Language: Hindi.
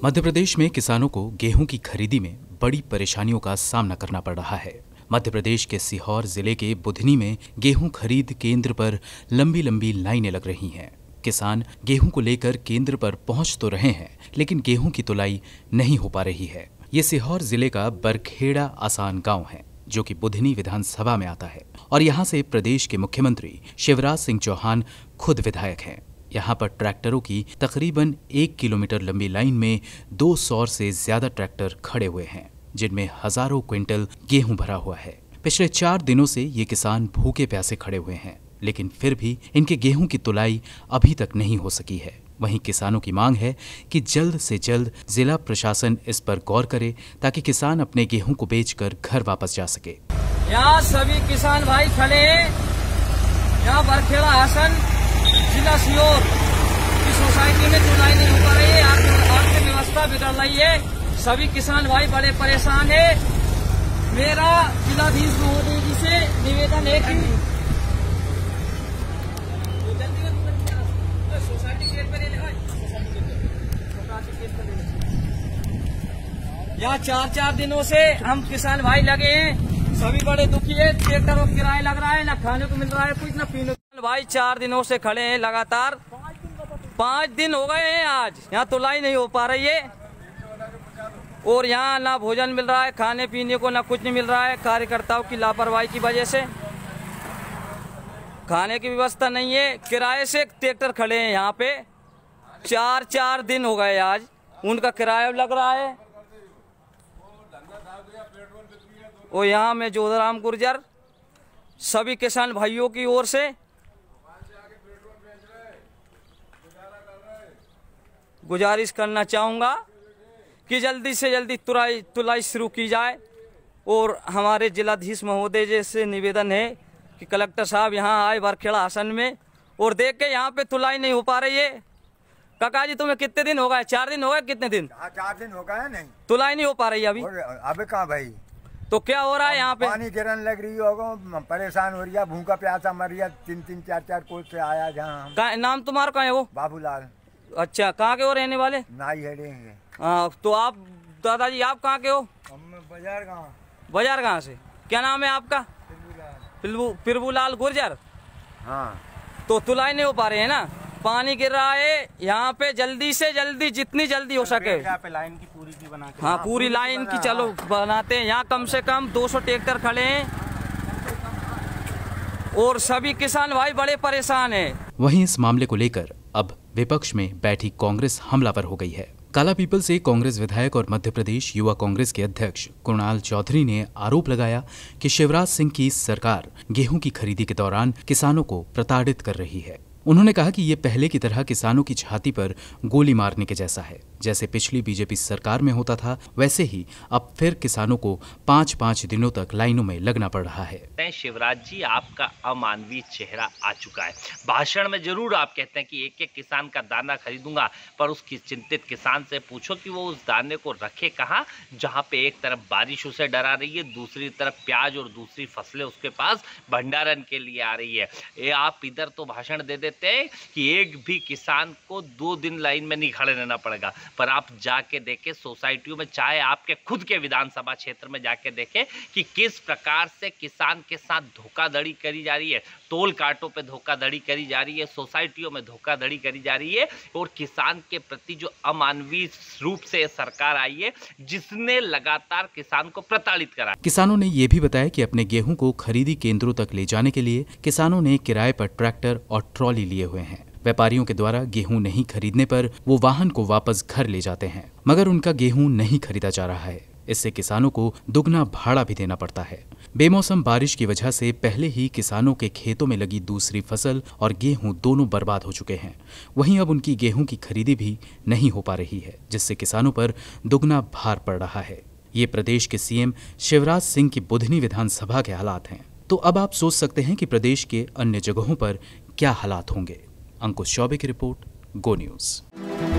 मध्य प्रदेश में किसानों को गेहूं की खरीदी में बड़ी परेशानियों का सामना करना पड़ रहा है। मध्य प्रदेश के सीहोर जिले के बुधनी में गेहूं खरीद केंद्र पर लंबी लंबी लाइनें लग रही हैं। किसान गेहूं को लेकर केंद्र पर पहुंच तो रहे हैं, लेकिन गेहूं की तुलाई नहीं हो पा रही है। ये सीहोर जिले का बरखेड़ा आसान गांव है, जो कि बुधनी विधानसभा में आता है और यहाँ से प्रदेश के मुख्यमंत्री शिवराज सिंह चौहान खुद विधायक हैं। यहाँ पर ट्रैक्टरों की तकरीबन 1 किलोमीटर लंबी लाइन में 200 से ज्यादा ट्रैक्टर खड़े हुए हैं, जिनमें हजारों क्विंटल गेहूं भरा हुआ है। पिछले 4 दिनों से ये किसान भूखे प्यासे खड़े हुए हैं, लेकिन फिर भी इनके गेहूं की तुलाई अभी तक नहीं हो सकी है। वहीं किसानों की मांग है कि जल्द से जल्द जिला प्रशासन इस पर गौर करे, ताकि किसान अपने गेहूं को बेचकर घर वापस जा सके। यहाँ सभी किसान भाई खड़े हैं। यहाँ बरखेड़ा आसन जिला सीहोर की सोसाइटी में तुलाई नहीं हो पा रही है। आर्थिक व्यवस्था बिगड़ रही है। सभी किसान भाई बड़े परेशान है। मेरा जिलाधीश महोदय जी से निवेदन है कि यहाँ 4 दिनों से हम किसान भाई लगे हैं। सभी बड़े दुखी है। ट्रैक्टर और किराया लग रहा है, न खाने को मिल रहा है कुछ, न पीने को। भाई 4 दिनों से खड़े हैं लगातार। 5 दिन हो गए हैं आज। यहाँ तुलाई नहीं हो पा रही है और यहाँ ना भोजन मिल रहा है, खाने पीने को ना कुछ नहीं मिल रहा है। कार्यकर्ताओं की लापरवाही की वजह से खाने की व्यवस्था नहीं है। किराए से ट्रैक्टर खड़े हैं यहाँ पे। 4 दिन हो गए आज। उनका किराया लग रहा है। और यहाँ में जोधराम गुर्जर सभी किसान भाइयों की ओर से गुजारिश करना चाहूँगा कि जल्दी से जल्दी तुलाई शुरू की जाए। और हमारे जिलाधीश महोदय जी से निवेदन है कि कलेक्टर साहब यहाँ आए बरखेड़ा आसन में और देख के यहाँ पे तुलाई नहीं हो पा रही है। काका जी तुम्हें कितने दिन हो गए? 4 दिन हो गए? कितने दिन? 4 दिन हो गए। नहीं तुलाई नहीं हो पा रही है अभी। अभी कहाँ भाई? तो क्या हो रहा है यहाँ पे? पानी गिरने लग रही होगा, परेशान हो रही है, भूखा प्यासा मर रही है। 3 4 कोस से आया जहाँ। नाम तुम्हारा कहाँ है? वो बाबूलाल। अच्छा, कहाँ के हो रहने वाले? नाई हेडेंगे। तो आप दादाजी आप कहाँ के हो? बाजार गाँव। बाजार गाँव से। क्या नाम है आपका? पिरबूलाल गुर्जर। हाँ। तो तुलाई नहीं हो पा रहे है ना? पानी गिर रहा है यहाँ पे। जल्दी से जल्दी, जितनी जल्दी हो सके लाइन की पूरी की बना के। हाँ, पूरी लाइन की चलो बनाते हैं। यहाँ कम से कम 200 ट्रैक्टर खड़े हैं और सभी किसान भाई बड़े परेशान हैं। वहीं इस मामले को लेकर अब विपक्ष में बैठी कांग्रेस हमलावर हो गई है। कालापीपल से कांग्रेस विधायक और मध्य प्रदेश युवा कांग्रेस के अध्यक्ष कुणाल चौधरी ने आरोप लगाया कि शिवराज सिंह की सरकार गेहूं की खरीदी के दौरान किसानों को प्रताड़ित कर रही है। उन्होंने कहा कि ये पहले की तरह किसानों की छाती पर गोली मारने के जैसा है। जैसे पिछली बीजेपी सरकार में होता था, वैसे ही अब फिर किसानों को 5 दिनों तक लाइनों में लगना पड़ रहा है। शिवराज जी, आपका अमानवीय चेहरा आ चुका है। भाषण में जरूर आप कहते हैं कि एक किसान का दाना खरीदूंगा, पर उस चिंतित किसान से पूछो कि वो उस दाने को रखे कहाँ, जहाँ पे एक तरफ बारिश उसे डरा रही है, दूसरी तरफ प्याज और दूसरी फसलें उसके पास भंडारण के लिए आ रही है। ये आप इधर तो भाषण दे देते हैं कि एक भी किसान को 2 दिन लाइन में नहीं खड़े रहना पड़ेगा, पर आप जाके देखें सोसाइटियों में, चाहे आपके खुद के विधानसभा क्षेत्र में जाके देखें कि किस प्रकार से किसान के साथ धोखाधड़ी करी जा रही है। तोल कांटों पे धोखाधड़ी करी जा रही है, सोसाइटियों में धोखाधड़ी करी जा रही है। और किसान के प्रति जो अमानवीय रूप से सरकार आई है, जिसने लगातार किसान को प्रताड़ित करा। किसानों ने ये भी बताया कि अपने गेहूं को खरीदी केंद्रों तक ले जाने के लिए किसानों ने किराए पर ट्रैक्टर और ट्रॉली लिए हुए हैं। व्यापारियों के द्वारा गेहूं नहीं खरीदने पर वो वाहन को वापस घर ले जाते हैं, मगर उनका गेहूं नहीं खरीदा जा रहा है। इससे किसानों को दुगना भाड़ा भी देना पड़ता है। बेमौसम बारिश की वजह से पहले ही किसानों के खेतों में लगी दूसरी फसल और गेहूं दोनों बर्बाद हो चुके हैं। वहीं अब उनकी गेहूं की खरीदी भी नहीं हो पा रही है, जिससे किसानों पर दुगना भार पड़ रहा है। ये प्रदेश के सीएम शिवराज सिंह की बुधनी विधानसभा के हालात हैं। तो अब आप सोच सकते हैं कि प्रदेश के अन्य जगहों पर क्या हालात होंगे। अंकुश चौबे की रिपोर्ट, गो न्यूज।